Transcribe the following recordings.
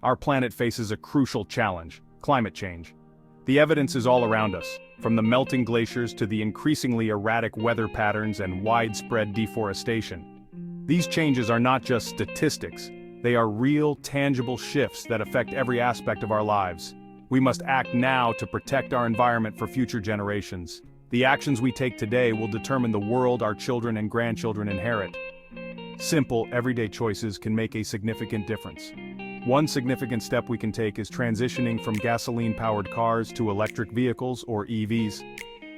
our planet faces a crucial challenge: climate change. The evidence is all around us, from the melting glaciers to the increasingly erratic weather patterns and widespread deforestation. These changes are not just statistics, they are real, tangible shifts that affect every aspect of our lives. We must act now to protect our environment for future generations. The actions we take today will determine the world our children and grandchildren inherit. Simple, everyday choices can make a significant difference. One significant step we can take is transitioning from gasoline-powered cars to electric vehicles, or EVs.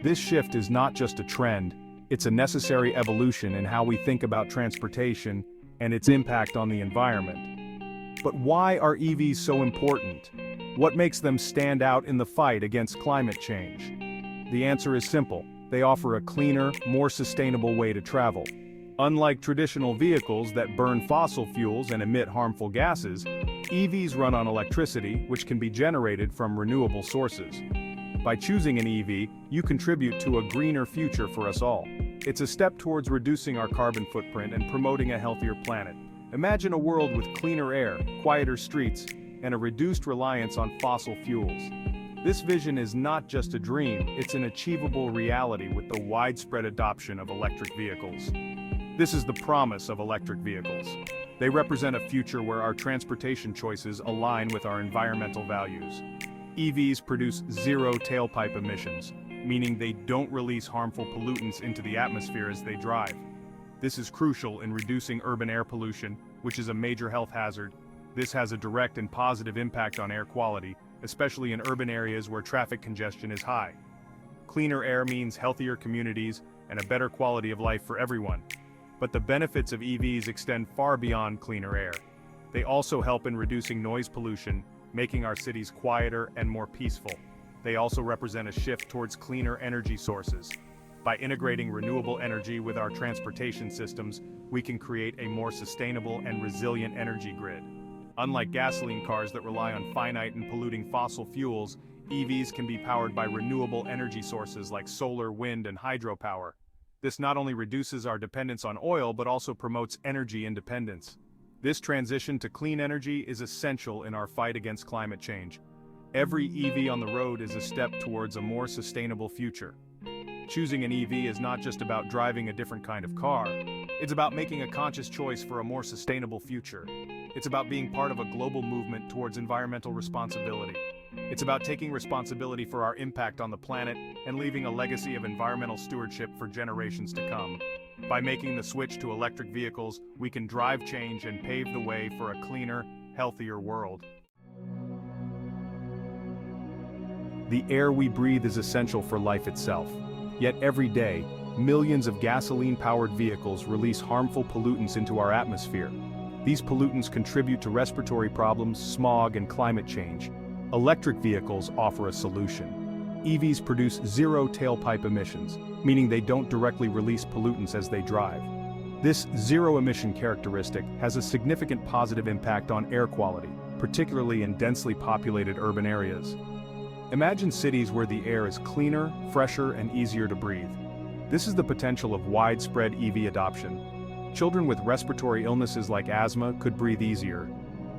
This shift is not just a trend, it's a necessary evolution in how we think about transportation and its impact on the environment. But why are EVs so important? What makes them stand out in the fight against climate change? The answer is simple: they offer a cleaner, more sustainable way to travel. Unlike traditional vehicles that burn fossil fuels and emit harmful gases, EVs run on electricity, which can be generated from renewable sources. By choosing an EV, you contribute to a greener future for us all. It's a step towards reducing our carbon footprint and promoting a healthier planet. Imagine a world with cleaner air, quieter streets, and a reduced reliance on fossil fuels. This vision is not just a dream, it's an achievable reality with the widespread adoption of electric vehicles. This is the promise of electric vehicles. They represent a future where our transportation choices align with our environmental values. EVs produce zero tailpipe emissions, meaning they don't release harmful pollutants into the atmosphere as they drive. This is crucial in reducing urban air pollution, which is a major health hazard. This has a direct and positive impact on air quality, especially in urban areas where traffic congestion is high. Cleaner air means healthier communities and a better quality of life for everyone. But the benefits of EVs extend far beyond cleaner air. They also help in reducing noise pollution, making our cities quieter and more peaceful. They also represent a shift towards cleaner energy sources. By integrating renewable energy with our transportation systems, we can create a more sustainable and resilient energy grid. Unlike gasoline cars that rely on finite and polluting fossil fuels, EVs can be powered by renewable energy sources like solar, wind, and hydropower. This not only reduces our dependence on oil but also promotes energy independence. This transition to clean energy is essential in our fight against climate change. Every EV on the road is a step towards a more sustainable future. Choosing an EV is not just about driving a different kind of car. It's about making a conscious choice for a more sustainable future. It's about being part of a global movement towards environmental responsibility. It's about taking responsibility for our impact on the planet and leaving a legacy of environmental stewardship for generations to come. By making the switch to electric vehicles, we can drive change and pave the way for a cleaner, healthier world. The air we breathe is essential for life itself. Yet every day, millions of gasoline-powered vehicles release harmful pollutants into our atmosphere. These pollutants contribute to respiratory problems, smog, and climate change. Electric vehicles offer a solution. EVs produce zero tailpipe emissions, meaning they don't directly release pollutants as they drive. This zero-emission characteristic has a significant positive impact on air quality, particularly in densely populated urban areas. Imagine cities where the air is cleaner, fresher, and easier to breathe. This is the potential of widespread EV adoption. Children with respiratory illnesses like asthma could breathe easier.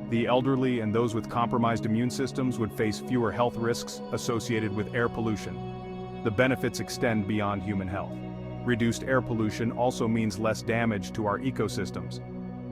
The elderly and those with compromised immune systems would face fewer health risks associated with air pollution. The benefits extend beyond human health. Reduced air pollution also means less damage to our ecosystems.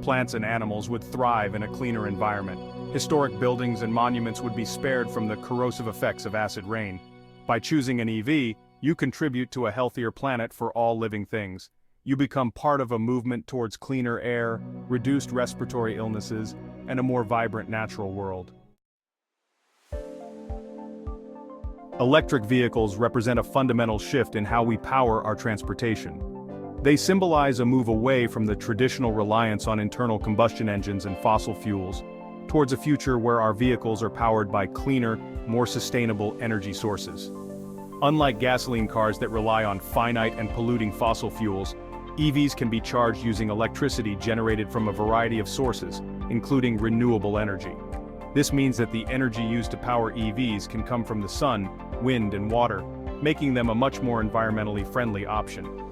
Plants and animals would thrive in a cleaner environment. Historic buildings and monuments would be spared from the corrosive effects of acid rain. By choosing an EV, you contribute to a healthier planet for all living things. You become part of a movement towards cleaner air, reduced respiratory illnesses, and a more vibrant natural world. Electric vehicles represent a fundamental shift in how we power our transportation. They symbolize a move away from the traditional reliance on internal combustion engines and fossil fuels, towards a future where our vehicles are powered by cleaner, more sustainable energy sources. Unlike gasoline cars that rely on finite and polluting fossil fuels, EVs can be charged using electricity generated from a variety of sources, including renewable energy. This means that the energy used to power EVs can come from the sun, wind, and water, making them a much more environmentally friendly option.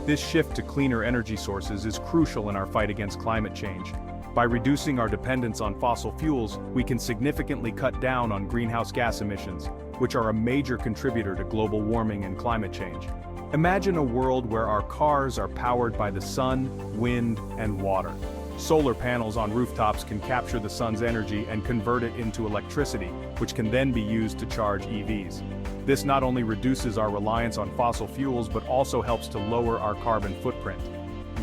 This shift to cleaner energy sources is crucial in our fight against climate change. By reducing our dependence on fossil fuels, we can significantly cut down on greenhouse gas emissions, which are a major contributor to global warming and climate change. Imagine a world where our cars are powered by the sun, wind, and water. Solar panels on rooftops can capture the sun's energy and convert it into electricity, which can then be used to charge EVs. This not only reduces our reliance on fossil fuels but also helps to lower our carbon footprint.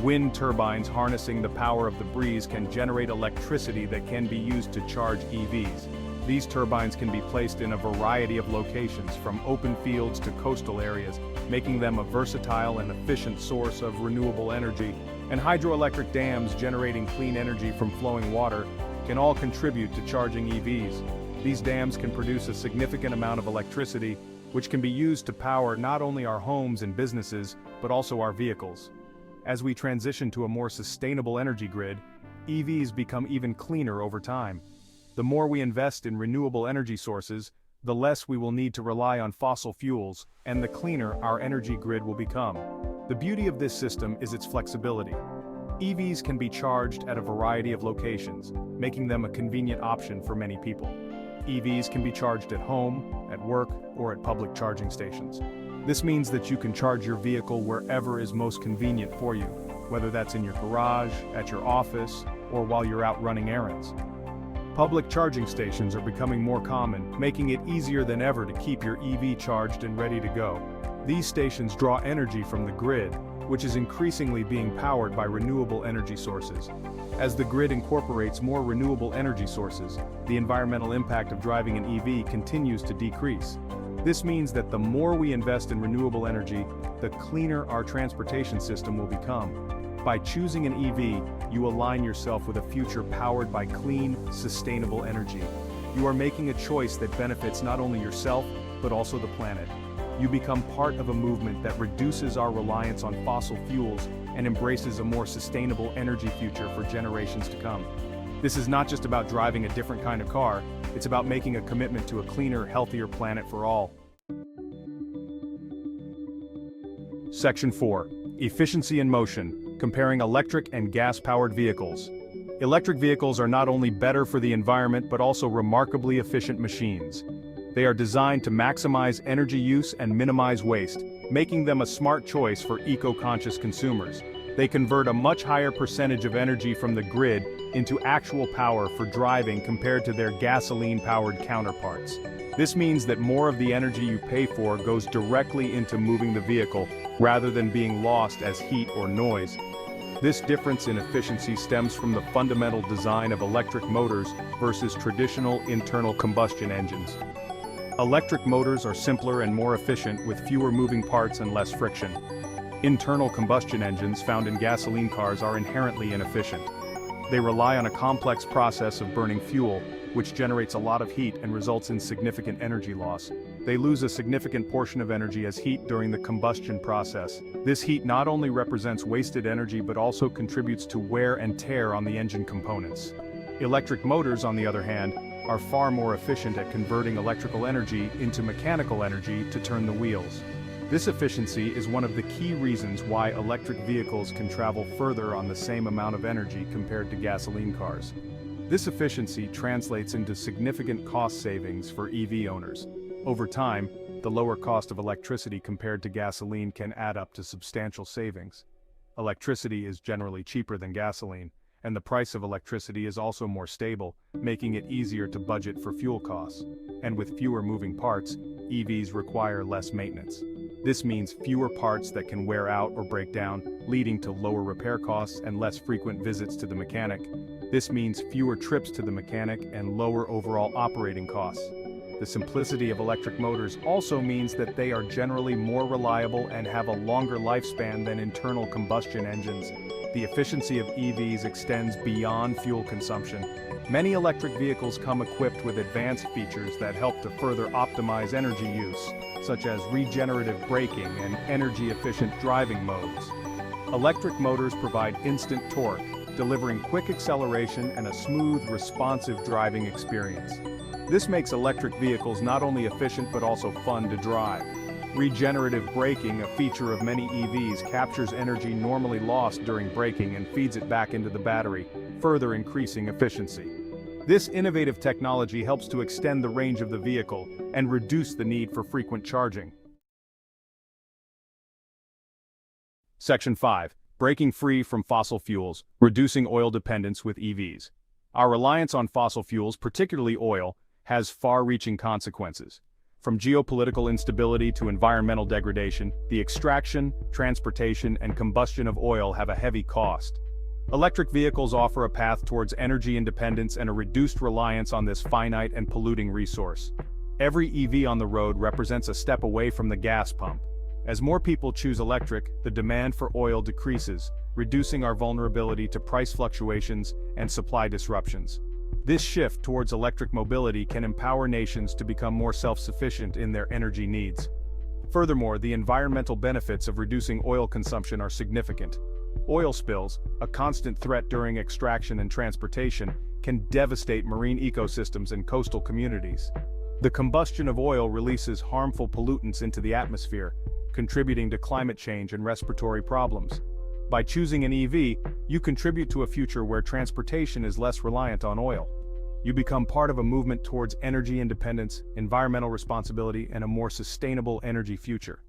Wind turbines harnessing the power of the breeze can generate electricity that can be used to charge EVs. These turbines can be placed in a variety of locations, from open fields to coastal areas, making them a versatile and efficient source of renewable energy. And hydroelectric dams generating clean energy from flowing water can all contribute to charging EVs. These dams can produce a significant amount of electricity, which can be used to power not only our homes and businesses, but also our vehicles. As we transition to a more sustainable energy grid, EVs become even cleaner over time. The more we invest in renewable energy sources, the less we will need to rely on fossil fuels, and the cleaner our energy grid will become. The beauty of this system is its flexibility. EVs can be charged at a variety of locations, making them a convenient option for many people. EVs can be charged at home, at work, or at public charging stations. This means that you can charge your vehicle wherever is most convenient for you, whether that's in your garage, at your office, or while you're out running errands. Public charging stations are becoming more common, making it easier than ever to keep your EV charged and ready to go. These stations draw energy from the grid, which is increasingly being powered by renewable energy sources. As the grid incorporates more renewable energy sources, the environmental impact of driving an EV continues to decrease. This means that the more we invest in renewable energy, the cleaner our transportation system will become. By choosing an EV, you align yourself with a future powered by clean, sustainable energy. You are making a choice that benefits not only yourself, but also the planet. You become part of a movement that reduces our reliance on fossil fuels and embraces a more sustainable energy future for generations to come. This is not just about driving a different kind of car, it's about making a commitment to a cleaner, healthier planet for all. Section 4. Efficiency in motion, comparing electric and gas-powered vehicles. Electric vehicles are not only better for the environment but also remarkably efficient machines. They are designed to maximize energy use and minimize waste, making them a smart choice for eco-conscious consumers. They convert a much higher percentage of energy from the grid into actual power for driving compared to their gasoline-powered counterparts. This means that more of the energy you pay for goes directly into moving the vehicle, rather than being lost as heat or noise. This difference in efficiency stems from the fundamental design of electric motors versus traditional internal combustion engines. Electric motors are simpler and more efficient with fewer moving parts and less friction. Internal combustion engines found in gasoline cars are inherently inefficient. They rely on a complex process of burning fuel, which generates a lot of heat and results in significant energy loss. They lose a significant portion of energy as heat during the combustion process. This heat not only represents wasted energy but also contributes to wear and tear on the engine components. Electric motors, on the other hand, are far more efficient at converting electrical energy into mechanical energy to turn the wheels. This efficiency is one of the key reasons why electric vehicles can travel further on the same amount of energy compared to gasoline cars. This efficiency translates into significant cost savings for EV owners. Over time, the lower cost of electricity compared to gasoline can add up to substantial savings. Electricity is generally cheaper than gasoline, and the price of electricity is also more stable, making it easier to budget for fuel costs. And with fewer moving parts, EVs require less maintenance. This means fewer parts that can wear out or break down, leading to lower repair costs and less frequent visits to the mechanic. This means fewer trips to the mechanic and lower overall operating costs. The simplicity of electric motors also means that they are generally more reliable and have a longer lifespan than internal combustion engines. The efficiency of EVs extends beyond fuel consumption. Many electric vehicles come equipped with advanced features that help to further optimize energy use, such as regenerative braking and energy-efficient driving modes. Electric motors provide instant torque, delivering quick acceleration and a smooth, responsive driving experience. This makes electric vehicles not only efficient but also fun to drive. Regenerative braking, a feature of many EVs, captures energy normally lost during braking and feeds it back into the battery, further increasing efficiency. This innovative technology helps to extend the range of the vehicle and reduce the need for frequent charging. Section 5. Breaking free from fossil fuels, reducing oil dependence with EVs. Our reliance on fossil fuels, particularly oil, has far-reaching consequences. From geopolitical instability to environmental degradation, the extraction, transportation, and combustion of oil have a heavy cost. Electric vehicles offer a path towards energy independence and a reduced reliance on this finite and polluting resource. Every EV on the road represents a step away from the gas pump. As more people choose electric, the demand for oil decreases, reducing our vulnerability to price fluctuations and supply disruptions. This shift towards electric mobility can empower nations to become more self-sufficient in their energy needs. Furthermore, the environmental benefits of reducing oil consumption are significant. Oil spills, a constant threat during extraction and transportation, can devastate marine ecosystems and coastal communities. The combustion of oil releases harmful pollutants into the atmosphere, contributing to climate change and respiratory problems. By choosing an EV, you contribute to a future where transportation is less reliant on oil. You become part of a movement towards energy independence, environmental responsibility, and a more sustainable energy future.